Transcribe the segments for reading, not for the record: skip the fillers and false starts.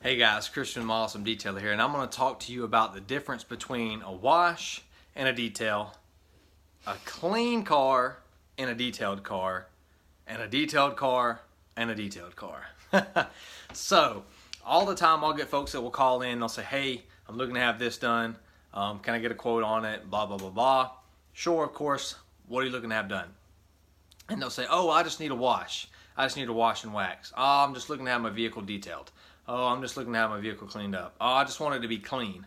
Hey guys, Christian from Awesome Detailer here, and I'm going to talk to you about the difference between a wash and a detail, a clean car and a detailed car, and a detailed car and a detailed car. So, all the time I'll get folks that will call in, they'll say, hey, I'm looking to have this done, can I get a quote on it, blah, blah, blah, blah. Sure, of course, what are you looking to have done? And they'll say, oh, I just need a wash. I just need a wash and wax. Oh, I'm just looking to have my vehicle detailed. Oh, I'm just looking to have my vehicle cleaned up. Oh, I just want it to be clean.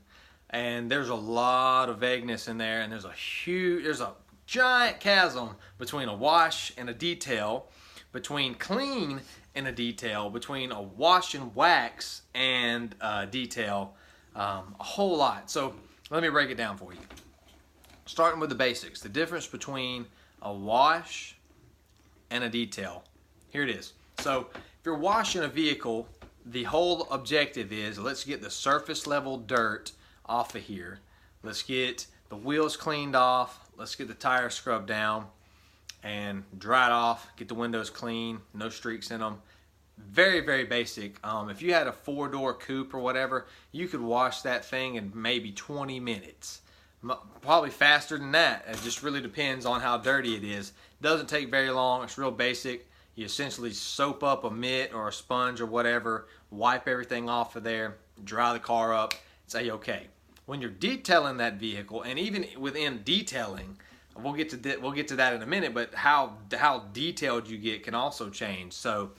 And there's a lot of vagueness in there, and there's a giant chasm between a wash and a detail, between clean and a detail, between a wash and wax and a detail, a whole lot. So let me break it down for you. Starting with the basics, the difference between a wash and a detail. Here it is. So if you're washing a vehicle, the whole objective is, let's get the surface level dirt off of here. Let's get the wheels cleaned off. Let's get the tires scrubbed down and dried off. Get the windows clean, no streaks in them. Very, very basic. If you had a 4-door coupe or whatever, you could wash that thing in maybe 20 minutes. Probably faster than that. It just really depends on how dirty it is. Doesn't take very long. It's real basic. You essentially soap up a mitt or a sponge or whatever, wipe everything off of there, dry the car up, say okay. When you're detailing that vehicle, and even within detailing, we'll get to that in a minute, but how detailed you get can also change. So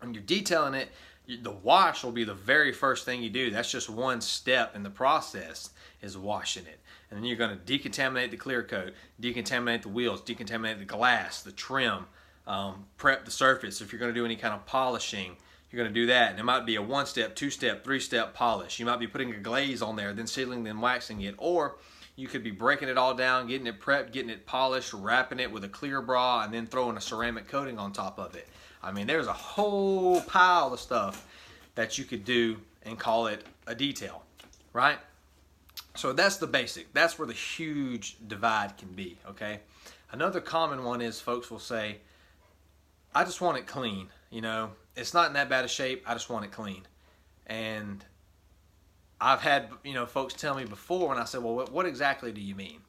when you're detailing it, the wash will be the very first thing you do. That's just one step in the process, is washing it. And then you're going to decontaminate the clear coat, decontaminate the wheels, decontaminate the glass, the trim, prep the surface. If you're going to do any kind of polishing, you're going to do that. And it might be a 1-step, 2-step, 3-step polish. You might be putting a glaze on there, then sealing, then waxing it. Or you could be breaking it all down, getting it prepped, getting it polished, wrapping it with a clear bra, and then throwing a ceramic coating on top of it. I mean, there's a whole pile of stuff that you could do and call it a detail, right? So that's the basic. That's where the huge divide can be, okay? Another common one is folks will say, I just want it clean, it's not in that bad a shape, I just want it clean. And I've had, folks tell me before, and I said, well, what exactly do you mean?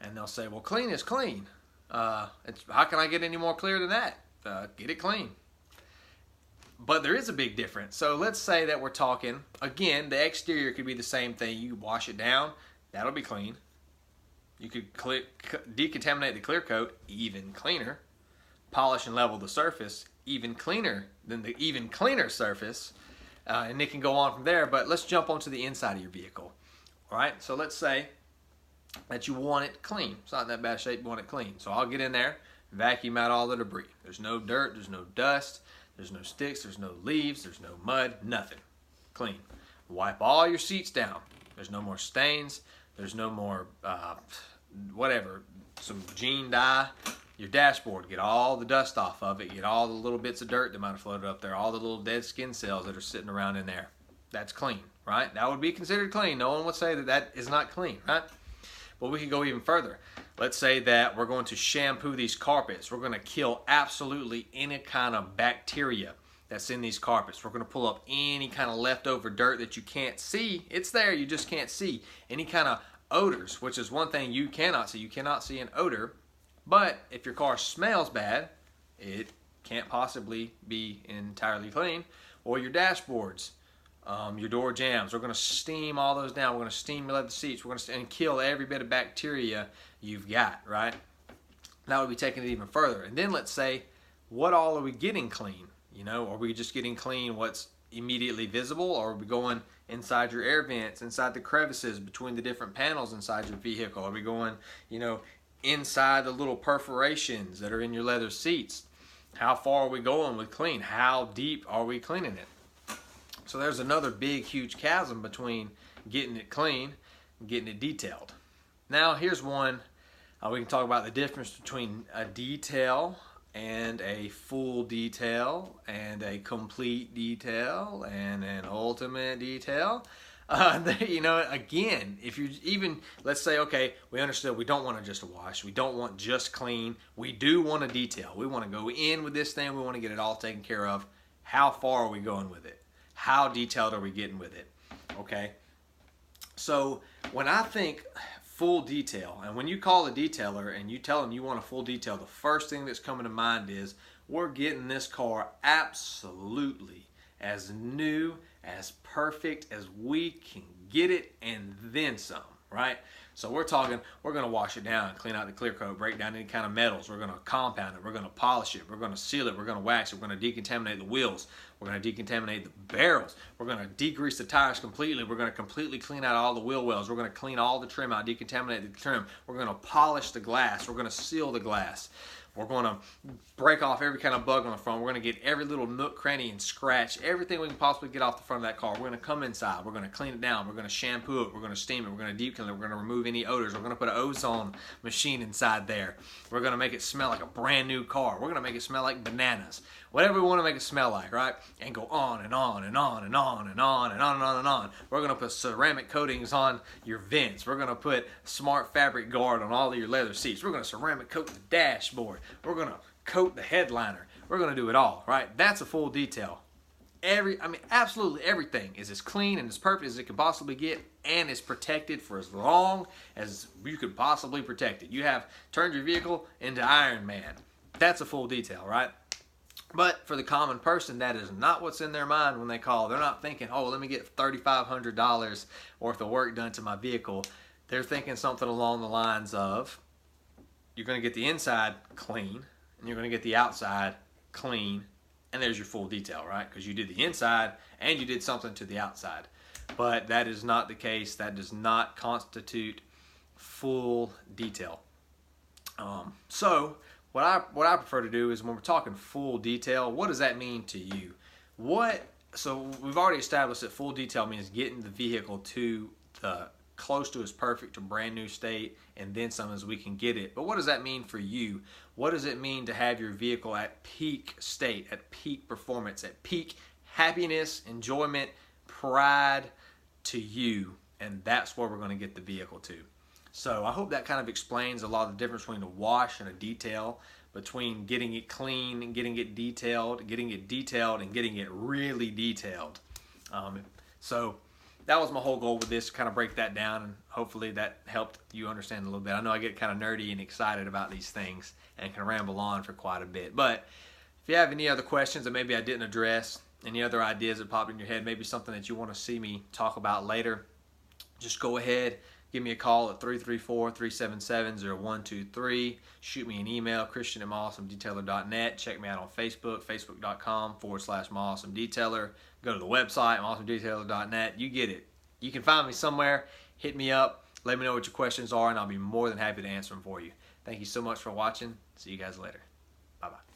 And they'll say, well, clean is clean. How can I get any more clear than that? Get it clean. But there is a big difference. So let's say that we're talking, again, the exterior could be the same thing. You wash it down, that'll be clean. You could decontaminate the clear coat, even cleaner. Polish and level the surface, even cleaner than the even cleaner surface. And it can go on from there, but let's jump onto the inside of your vehicle. All right, so let's say that you want it clean. It's not in that bad shape, you want it clean. So I'll get in there, vacuum out all the debris. There's no dirt, there's no dust, there's no sticks, there's no leaves, there's no mud, nothing. Clean. Wipe all your seats down. There's no more stains, there's no more some jean dye. Your dashboard, get all the dust off of it, get all the little bits of dirt that might have floated up there, all the little dead skin cells that are sitting around in there. That's clean, right? That would be considered clean. No one would say that that is not clean, right? But we could go even further. Let's say that we're going to shampoo these carpets. We're going to kill absolutely any kind of bacteria that's in these carpets. We're going to pull up any kind of leftover dirt that you can't see. It's there, you just can't see. Any kind of odors, which is one thing you cannot see. You cannot see an odor. But if your car smells bad, it can't possibly be entirely clean. Or your dashboards, your door jambs. We're going to steam all those down. We're going to steam your leather seats. We're going to kill every bit of bacteria you've got, right? That would be taking it even further. And then let's say, what all are we getting clean? Are we just getting clean what's immediately visible, or are we going inside your air vents, inside the crevices between the different panels inside your vehicle? Are we going, inside the little perforations that are in your leather seats? How far are we going with clean? How deep are we cleaning it? So there's another big, huge chasm between getting it clean and getting it detailed. Now here's one. We can talk about the difference between a detail and a full detail and a complete detail and an ultimate detail. Again, if you even, let's say, okay, we understood we don't want to just wash. We don't want just clean. We do want a detail. We want to go in with this thing. We want to get it all taken care of. How far are we going with it? how detailed are we getting with it? Okay. So when I think full detail, and when you call a detailer and you tell them you want a full detail, the first thing that's coming to mind is we're getting this car absolutely as new, as perfect as we can get it, and then some, right? So we're talking, we're going to wash it down, clean out the clear coat, break down any kind of metals. We're going to compound it. We're going to polish it. We're going to seal it. We're going to wax it. We're going to decontaminate the wheels. We're going to decontaminate the barrels. We're going to degrease the tires completely. We're going to completely clean out all the wheel wells. We're going to clean all the trim out, decontaminate the trim. We're going to polish the glass. We're going to seal the glass. We're going to break off every kind of bug on the front. We're going to get every little nook, cranny, and scratch, everything we can possibly get off the front of that car. We're going to come inside. We're going to clean it down. We're going to shampoo it. We're going to steam it. We're going to deep clean it. We're going to remove any odors. We're going to put an ozone machine inside there. We're going to make it smell like a brand new car. We're going to make it smell like bananas. Whatever we want to make it smell like, right? And go on and on and on and on and on and on and on and on. We're going to put ceramic coatings on your vents. We're going to put smart fabric guard on all of your leather seats. We're going to ceramic coat the dashboard. We're going to coat the headliner. We're going to do it all, right? That's a full detail. Absolutely everything is as clean and as perfect as it can possibly get, and is protected for as long as you could possibly protect it. You have turned your vehicle into Iron Man. That's a full detail, right? But for the common person, that is not what's in their mind when they call. They're not thinking, oh, let me get $3,500 worth of work done to my vehicle. They're thinking something along the lines of, you're going to get the inside clean, and you're going to get the outside clean, and there's your full detail, right? Because you did the inside, and you did something to the outside. But that is not the case. That does not constitute full detail. So what I prefer to do is, when we're talking full detail, what does that mean to you? So we've already established that full detail means getting the vehicle to the close to its perfect or brand new state, and then some as we can get it. But what does that mean for you? What does it mean to have your vehicle at peak state, at peak performance, at peak happiness, enjoyment, pride to you? And that's where we're going to get the vehicle to. So I hope that kind of explains a lot of the difference between a wash and a detail, between getting it clean and getting it detailed, and getting it really detailed. So that was my whole goal with this, kind of break that down, and hopefully that helped you understand a little bit. I know I get kind of nerdy and excited about these things and can ramble on for quite a bit. But if you have any other questions that maybe I didn't address, any other ideas that popped in your head, maybe something that you want to see me talk about later, just go ahead. Give me a call at 334-377-0123. Shoot me an email, christian@myawesomedetailer.net. Check me out on Facebook, facebook.com/myawesomedetailer. Go to the website, myawesomedetailer.net. You get it. You can find me somewhere. Hit me up. Let me know what your questions are, and I'll be more than happy to answer them for you. Thank you so much for watching. See you guys later. Bye-bye.